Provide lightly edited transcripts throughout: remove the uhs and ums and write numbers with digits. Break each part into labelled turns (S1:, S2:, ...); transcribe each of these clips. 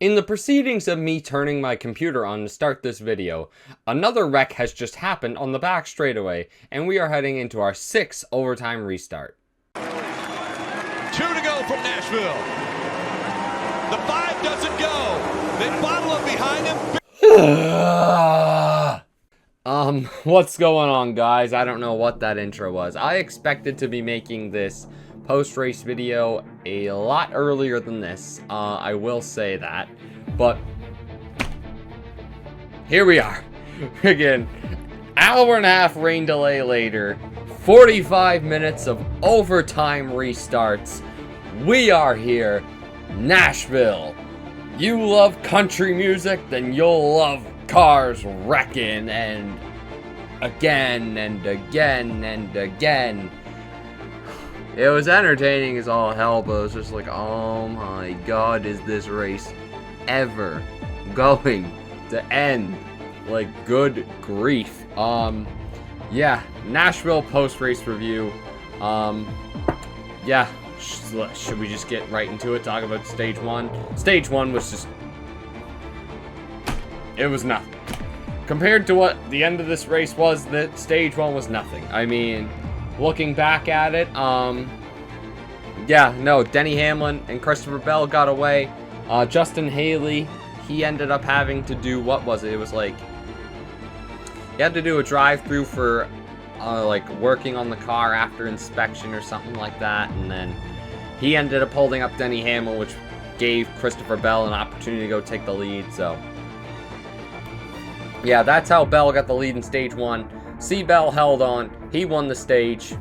S1: In the proceedings of me turning my computer on to start this video, another wreck has just happened on the back straightaway, and we are heading into our 6th overtime restart.
S2: 2 to go from Nashville. The 5 doesn't go. They bottle up behind him.
S1: What's going on, guys? I don't know what that intro was. I expected to be making this post-race video a lot earlier than this. I will say that. But here we are. Again, hour and a half rain delay later, 45 minutes of overtime restarts. We are here, Nashville. You love country music, then you'll love cars wrecking and again and again and again. It was entertaining as all hell, but it was just like, oh my god, is this race ever going to end? Like, good grief. Yeah, Nashville post-race review. Yeah, should we just get right into it, talk about stage 1? Stage 1 was just, it was nothing. Compared to what the end of this race was, that stage 1 was nothing. I mean, looking back at it, yeah, no, Denny Hamlin and Christopher Bell got away. Justin Haley, he ended up having to do, what was it? It was like, he had to do a drive-through for, like, working on the car after inspection or something like that, and then he ended up holding up Denny Hamlin, which gave Christopher Bell an opportunity to go take the lead, so. Yeah, that's how Bell got the lead in stage 1. C. Bell held on. He won the stage.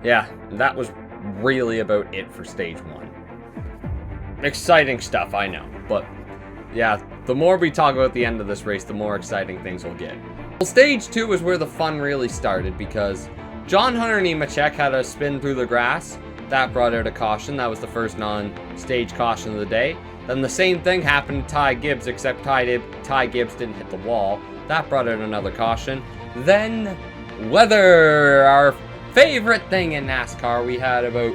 S1: Yeah, that was really about it for stage 1. Exciting stuff, I know. But, yeah, the more we talk about the end of this race, the more exciting things will get. Well, stage 2 is where the fun really started, because John Hunter Nemechek had a spin through the grass. That brought out a caution. That was the first non-stage caution of the day. Then the same thing happened to Ty Gibbs, except Ty Gibbs didn't hit the wall. That brought out another caution. Then, weather, our favorite thing in NASCAR. We had about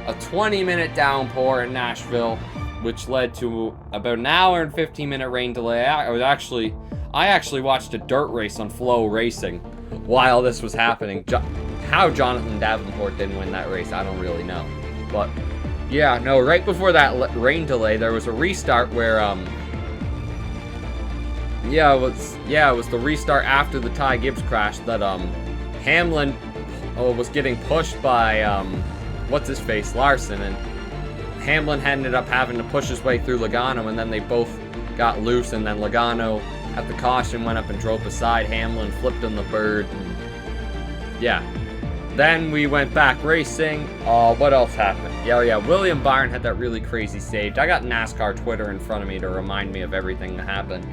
S1: a 20-minute downpour in Nashville, which led to about an hour and 15-minute rain delay. I actually watched a dirt race on Flow Racing while this was happening. How Jonathan Davenport didn't win that race, I don't really know. But yeah, no, right before that rain delay, there was a restart where, it was the restart after the Ty Gibbs crash that, Hamlin was getting pushed by, what's-his-face, Larson, and Hamlin ended up having to push his way through Logano, and then they both got loose, and then Logano, at the caution, went up and drove beside Hamlin, flipped on the bird, and yeah. Then we went back racing. What else happened? Yeah, William Byron had that really crazy stage. I got NASCAR Twitter in front of me to remind me of everything that happened.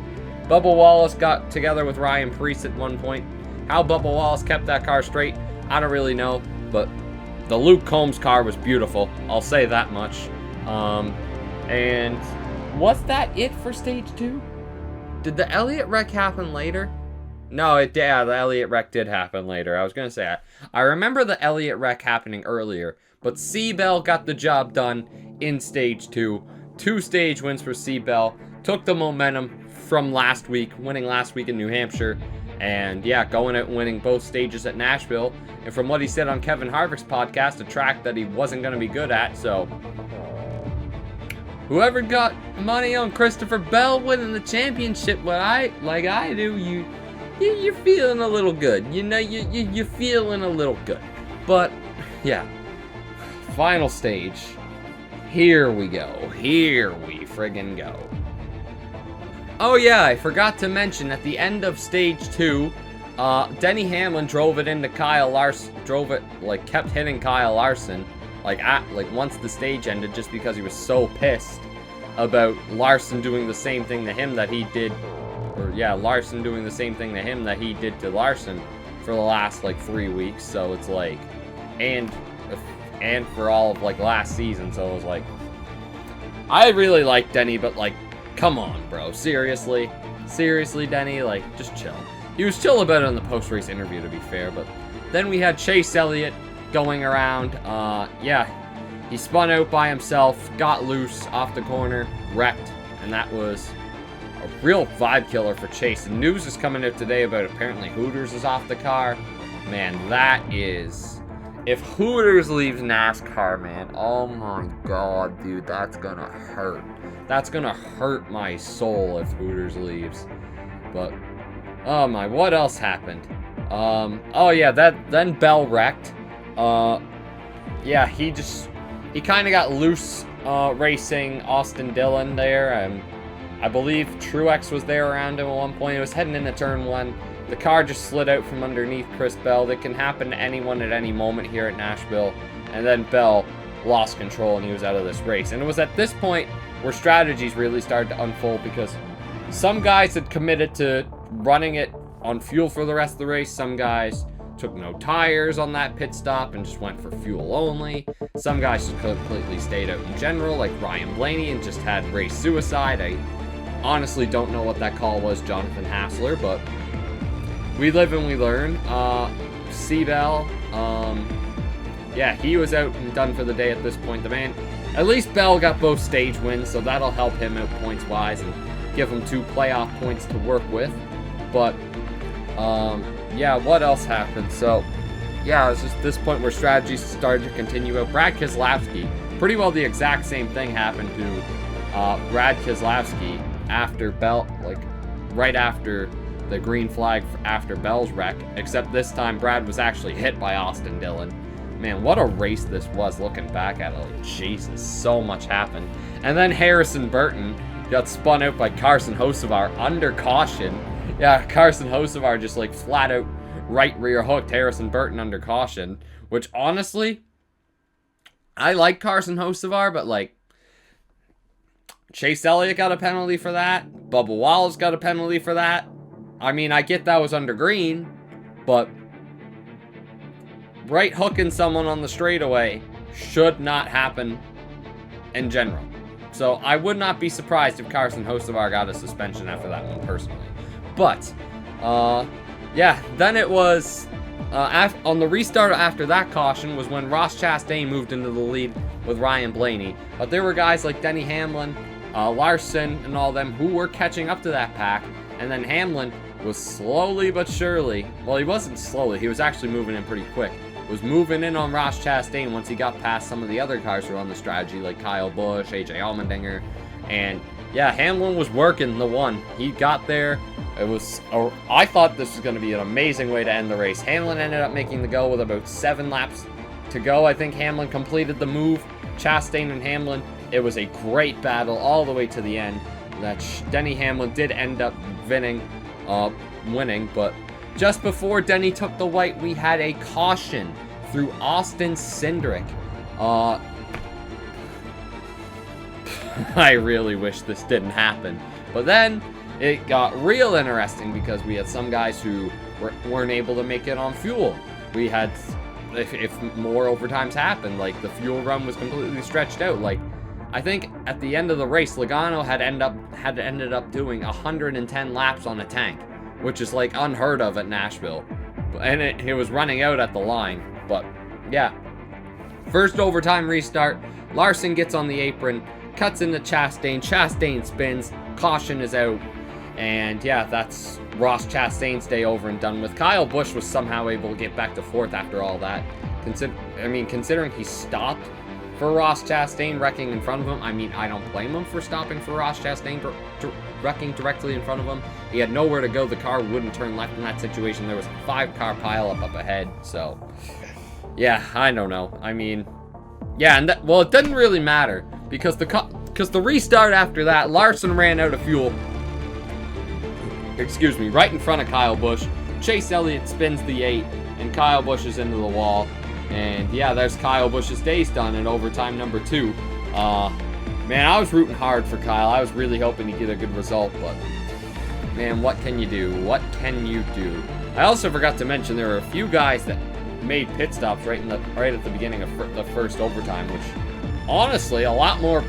S1: Bubba Wallace got together with Ryan Preece at one point. How Bubba Wallace kept that car straight, I don't really know, but the Luke Combs car was beautiful. I'll say that much. And was that it for stage 2? Did the Elliott wreck happen later? No, the Elliott wreck did happen later. I was going to say, I remember the Elliott wreck happening earlier, but C. Bell got the job done in stage 2. 2 stage wins for C. Bell. Took the momentum from last week, winning last week in New Hampshire, and yeah, going out and winning both stages at Nashville. And from what he said on Kevin Harvick's podcast, a track that he wasn't going to be good at, so whoever got money on Christopher Bell winning the championship, like I do, you're feeling a little good. You know, you're feeling a little good. But, yeah. Final stage. Here we go. Here we friggin' go. Oh yeah, I forgot to mention, at the end of stage 2, Denny Hamlin drove it into Kyle Larson. Kept hitting Kyle Larson. Once the stage ended, just because he was so pissed about Larson doing the same thing to him that he did. Larson doing the same thing to him that he did to Larson for the last, 3 weeks. So it's like, and for all of, last season. So it was like, I really like Denny, but, come on, bro. Seriously, Denny, just chill. He was chill about it in the post-race interview, to be fair, but then we had Chase Elliott going around. He spun out by himself, got loose off the corner, wrecked, and that was a real vibe killer for Chase. The news is coming out today about apparently Hooters is off the car. Man, that is... If Hooters leaves NASCAR, man, oh my god, dude, that's gonna hurt. That's gonna hurt my soul if Hooters leaves. But, oh my, what else happened? Oh yeah, then Bell wrecked. Yeah, he kind of got loose racing Austin Dillon there. I believe Truex was there around him at one point. It was heading into turn 1. The car just slid out from underneath Chris Bell. That can happen to anyone at any moment here at Nashville. And then Bell lost control and he was out of this race. And it was at this point where strategies really started to unfold, because some guys had committed to running it on fuel for the rest of the race. Some guys took no tires on that pit stop and just went for fuel only. Some guys just completely stayed out in general, like Ryan Blaney, and just had race suicide. I honestly don't know what that call was, Jonathan Hassler, but we live and we learn. C-Bell, yeah, he was out and done for the day at this point. The man, at least Bell got both stage wins, so that'll help him out points-wise and give him 2 playoff points to work with. But, yeah, what else happened? So, yeah, it was just this point where strategies started to continue out. Brad Keselowski, pretty well the exact same thing happened to Brad Keselowski after Bell, like, right after the green flag after Bell's wreck, except this time Brad was actually hit by Austin Dillon. Man, what a race this was looking back at it. Like, Jesus, so much happened. And then Harrison Burton got spun out by Carson Hocevar under caution. Yeah, Carson Hocevar just like flat out right rear hooked Harrison Burton under caution, which honestly, I like Carson Hocevar, but like, Chase Elliott got a penalty for that. Bubba Wallace got a penalty for that. I mean, I get that was under green, but right hooking someone on the straightaway should not happen in general. So I would not be surprised if Carson Hocevar got a suspension after that one personally. But, yeah, then it was, on the restart after that caution was when Ross Chastain moved into the lead with Ryan Blaney. But there were guys like Denny Hamlin, Larson, and all them who were catching up to that pack. And then Hamlin was slowly but surely, well, he wasn't slowly, he was actually moving in pretty quick, was moving in on Ross Chastain once he got past some of the other cars who were on the strategy, like Kyle Busch, AJ Allmendinger, and yeah, Hamlin was working the one. He got there. It was, I thought this was going to be an amazing way to end the race. Hamlin ended up making the go with about 7 laps to go. I think Hamlin completed the move. Chastain and Hamlin, it was a great battle all the way to the end. That Denny Hamlin did end up winning, but just before Denny took the white, we had a caution through Austin Cindric. I really wish this didn't happen, but then it got real interesting because we had some guys who weren't able to make it on fuel. We had, if more overtimes happened, like the fuel run was completely stretched out. Like, I think at the end of the race, Logano had ended up doing 110 laps on a tank, which is like unheard of at Nashville. And it was running out at the line. But yeah, first overtime restart, Larson gets on the apron, cuts into Chastain, Chastain spins, caution is out, and yeah, that's Ross Chastain's day over and done with. Kyle Busch was somehow able to get back to 4th after all that. Considering he stopped for Ross Chastain wrecking in front of him, I mean, I don't blame him for stopping for Ross Chastain wrecking directly in front of him. He had nowhere to go. The car wouldn't turn left in that situation. There was a 5-car pileup up ahead. So, yeah, I don't know. I mean, yeah, and well, it didn't really matter because the restart after that, Larson ran out of fuel. Excuse me, right in front of Kyle Busch. Chase Elliott spins the 8, and Kyle Busch is into the wall. And yeah, there's Kyle Busch's days done in overtime number 2. Man, I was rooting hard for Kyle. I was really hoping to get a good result, but man, what can you do? What can you do? I also forgot to mention there were a few guys that made pit stops right at the beginning of the first overtime, which honestly, a lot more.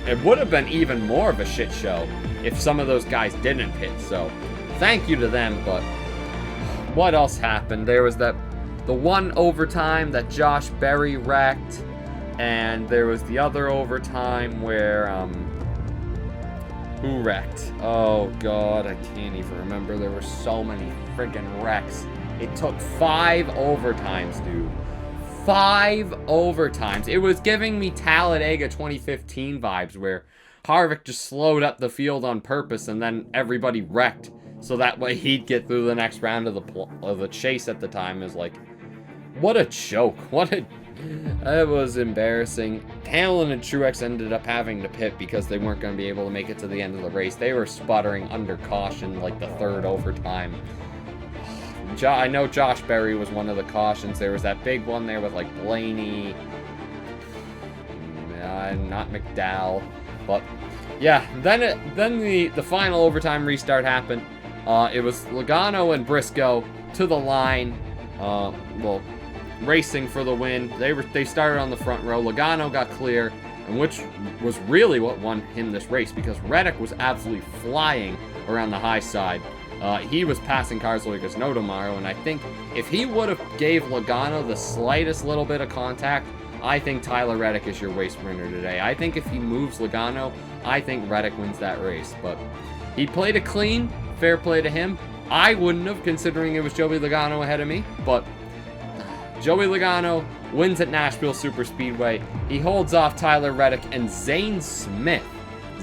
S1: It would have been even more of a shit show if some of those guys didn't pit. So, thank you to them. But what else happened? There was the one overtime that Josh Berry wrecked, and there was the other overtime where Who wrecked? Oh, God, I can't even remember. There were so many friggin' wrecks. It took 5 overtimes, dude. 5 overtimes. It was giving me Talladega 2015 vibes, where Harvick just slowed up the field on purpose, and then everybody wrecked, so that way he'd get through the next round of the chase at the time. Is like, what a choke. It was embarrassing. Hamlin and Truex ended up having to pit because they weren't going to be able to make it to the end of the race. They were sputtering under caution like the 3rd overtime. I know Josh Berry was one of the cautions. There was that big one there with like Blaney, not McDowell, but yeah. Then the final overtime restart happened. It was Logano and Briscoe to the line. Racing for the win. They started on the front row. Logano got clear, and which was really what won him this race, because Reddick was absolutely flying around the high side. He was passing cars like there's no tomorrow, and I think if he would have gave Logano the slightest little bit of contact, I think Tyler Reddick is your race winner today. I think if he moves Logano, I think Reddick wins that race. But he played it clean. Fair play to him. I wouldn't have, considering it was Joey Logano ahead of me, but Joey Logano wins at Nashville Superspeedway. He holds off Tyler Reddick and Zane Smith.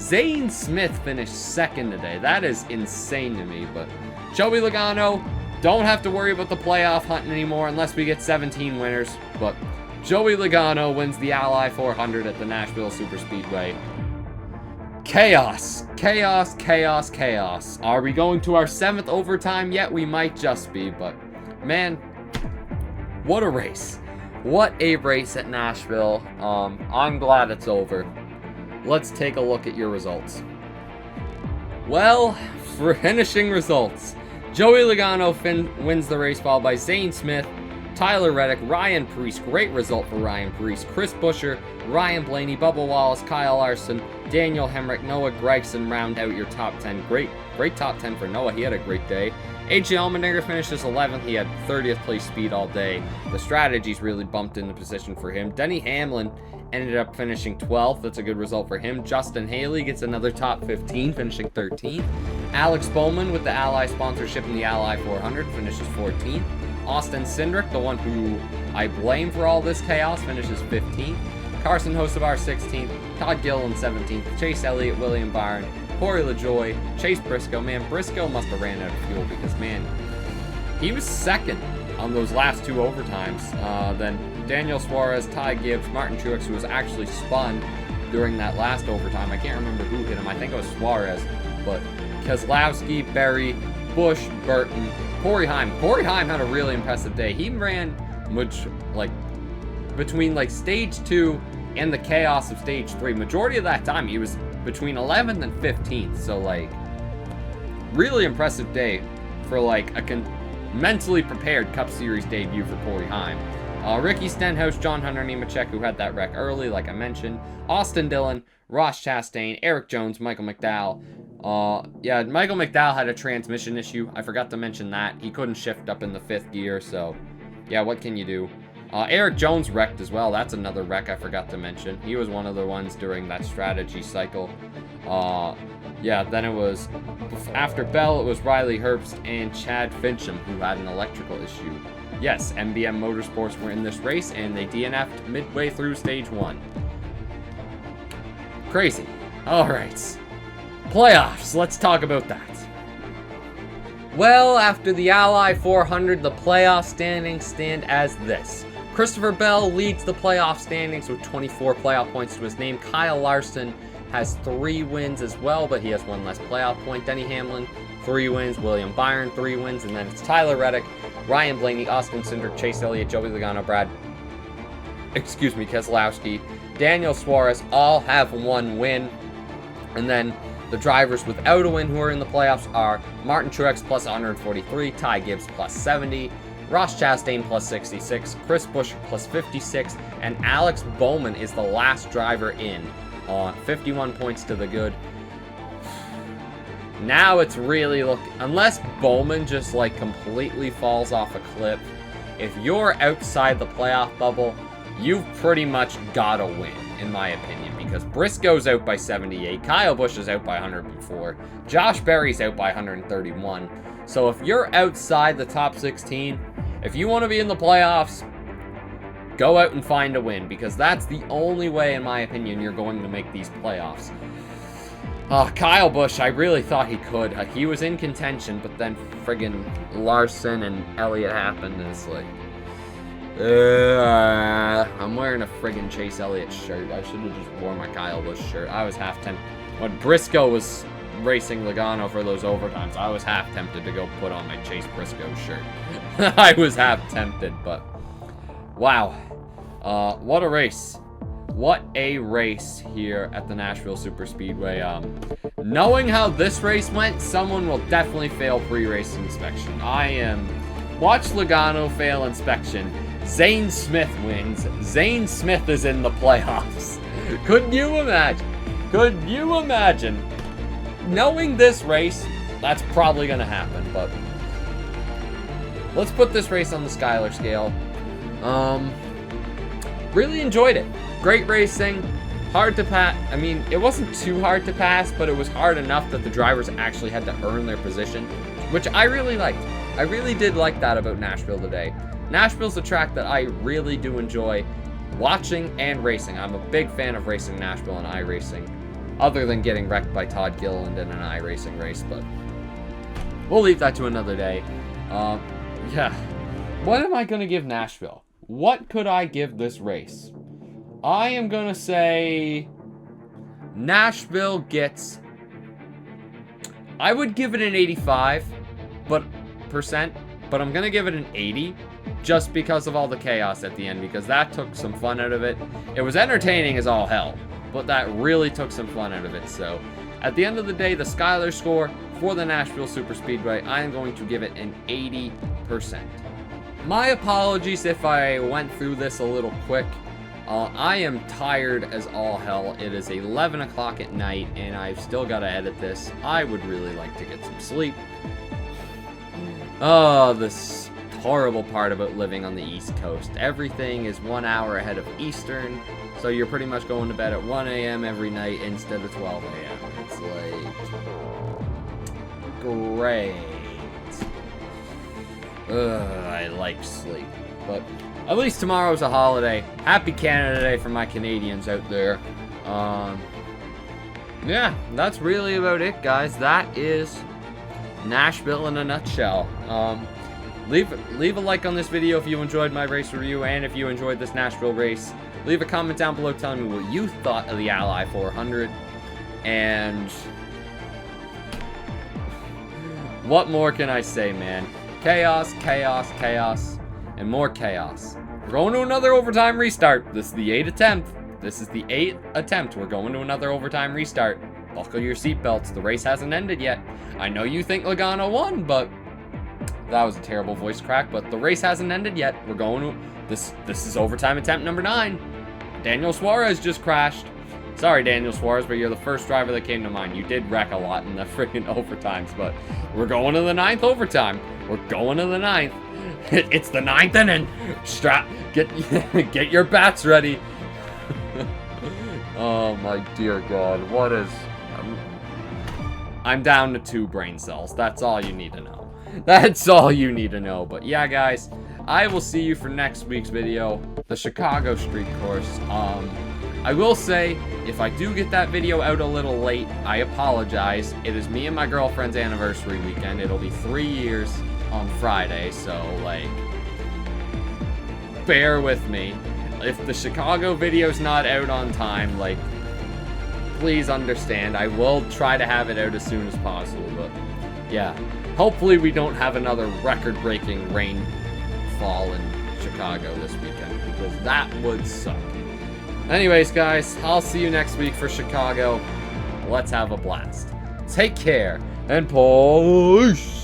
S1: Zane Smith finished 2nd today. That is insane to me, but Joey Logano, don't have to worry about the playoff hunting anymore unless we get 17 winners, but Joey Logano wins the Ally 400 at the Nashville Superspeedway. Chaos. Chaos, chaos, chaos. Are we going to our 7th overtime yet? We might just be, but man, what a race. What a race at Nashville. I'm glad it's over. Let's take a look at your results. Well, for finishing results, Joey Logano wins the race, followed by Zane Smith, Tyler Reddick, Ryan Preece. Great result for Ryan Preece. Chris Buescher, Ryan Blaney, Bubba Wallace, Kyle Larson, Daniel Hemrick, Noah Gragson round out your top 10. Great top 10 for Noah. He had a great day. AJ Allmendinger finishes 11th. He had 30th place speed all day. The strategies really bumped into position for him. Denny Hamlin ended up finishing 12th. That's a good result for him. Justin Haley gets another top 15, finishing 13th. Alex Bowman with the Ally sponsorship in the Ally 400 finishes 14th. Austin Cindric, the one who I blame for all this chaos, finishes 15th. Carson Hocevar 16th. Todd Gilliland 17th. Chase Elliott, William Byron, Corey LaJoie, Chase Briscoe. Man, Briscoe must have ran out of fuel because, man, he was 2nd on those last 2 overtimes. Then Daniel Suarez, Ty Gibbs, Martin Truex, who was actually spun during that last overtime. I can't remember who hit him. I think it was Suarez. But Keselowski, Berry, Busch, Burton, Corey Heim. Corey Heim had a really impressive day. He ran between stage 2 and the chaos of stage 3. Majority of that time he was between 11th and 15th. So really impressive day for a mentally prepared Cup Series debut for Corey Heim. Ricky Stenhouse, John Hunter Nemechek, who had that wreck early, like I mentioned. Austin Dillon, Ross Chastain, Eric Jones, Michael McDowell. Michael McDowell had a transmission issue. I forgot to mention that. He couldn't shift up in the 5th gear, so yeah, what can you do? Eric Jones wrecked as well. That's another wreck I forgot to mention. He was one of the ones during that strategy cycle. Then it was, after Bell, it was Riley Herbst and Chad Fincham who had an electrical issue. Yes, MBM Motorsports were in this race, and they DNF'd midway through stage 1. Crazy. Alright. Playoffs. Let's talk about that. Well, after the Ally 400, the playoff standings stand as this. Christopher Bell leads the playoff standings with 24 playoff points to his name. Kyle Larson has 3 wins as well, but he has 1 less playoff point. Denny Hamlin, 3 wins. William Byron, 3 wins. And then it's Tyler Reddick, Ryan Blaney, Austin Cindric, Chase Elliott, Joey Logano, Keselowski, Daniel Suarez all have 1 win. And then the drivers without a win who are in the playoffs are Martin Truex plus 143, Ty Gibbs plus 70, Ross Chastain plus 66, Chris Buescher plus 56, and Alex Bowman is the last driver in on 51 points to the good. Now it's really unless Bowman just completely falls off a cliff, if you're outside the playoff bubble, you've pretty much got to win, in my opinion, because Briscoe's out by 78, Kyle Busch is out by 104, Josh Berry's out by 131. So if you're outside the top 16, if you want to be in the playoffs, go out and find a win, because that's the only way, in my opinion, you're going to make these playoffs. Kyle Busch, I really thought he could. He was in contention, but then friggin' Larson and Elliott happened, and it's like... I'm wearing a friggin' Chase Elliott shirt. I should have just worn my Kyle Busch shirt. I was half tempted. When Briscoe was racing Logano for those overtimes, I was half tempted to go put on my Chase Briscoe shirt. I was half tempted, but... Wow. What a race. What a race here at the Nashville Superspeedway. Knowing how this race went, someone will definitely fail pre-race inspection. Watch Logano fail inspection. Zane Smith wins. Zane Smith is in the playoffs. Could you imagine? Could you imagine? Knowing this race, that's probably going to happen, but let's put this race on the Skyler scale. Really enjoyed it. Great racing. Hard to pass. I mean, it wasn't too hard to pass, but it was hard enough that the drivers actually had to earn their position, which I really liked. I really did like that about Nashville today. Nashville's a track that I really do enjoy watching and racing. I'm a big fan of racing Nashville and iRacing, other than getting wrecked by Todd Gilliland in an iRacing race, but we'll leave that to another day. Yeah. What am I going to give Nashville? What could I give this race? I am going to say Nashville gets... I would give it an 85%, but I'm going to give it an 80 just because of all the chaos at the end, because that took some fun out of it. It was entertaining as all hell, but that really took some fun out of it. So at the end of the day, the Skyler score for the Nashville Superspeedway, I am going to give it an 80%. My apologies if I went through this a little quick. I am tired as all hell. It is 11 o'clock at night, and I've still got to edit this. I would really like to get some sleep. Oh, this horrible part about living on the East Coast. Everything is 1 hour ahead of Eastern, so you're pretty much going to bed at 1 a.m. every night instead of 12 a.m. It's like... great. I like sleep. But at least tomorrow's a holiday. Happy Canada Day for my Canadians out there. Yeah, that's really about it, guys. That is Nashville in a nutshell. Leave a like on this video if you enjoyed my race review, and if you enjoyed this Nashville race. Leave a comment down below telling me what you thought of the Ally 400. And what more can I say, man? Chaos, chaos, chaos, and more chaos. We're going to another overtime restart. This is the 8th attempt. This is the 8th attempt. We're going to another overtime restart. Buckle your seatbelts. The race hasn't ended yet. I know you think Logano won, but that was a terrible voice crack. But the race hasn't ended yet. We're going to... This is overtime attempt number 9. Daniel Suarez just crashed. Sorry, Daniel Suarez, but you're the first driver that came to mind. You did wreck a lot in the freaking overtimes, but we're going to the 9th overtime. We're going to the 9th. It's the 9th inning. Get your bats ready. Oh my dear God, what is... I'm down to 2 brain cells. That's all you need to know. That's all you need to know. But yeah, guys, I will see you for next week's video, the Chicago Street Course. I will say, if I do get that video out a little late, I apologize. It is me and my girlfriend's anniversary weekend. It'll be 3 years on Friday, so, like, bear with me. If the Chicago video's not out on time, like, please understand. I will try to have it out as soon as possible, but, yeah. Hopefully we don't have another record-breaking rainfall in Chicago this weekend, because that would suck. Anyways, guys, I'll see you next week for Chicago. Let's have a blast. Take care, and peace.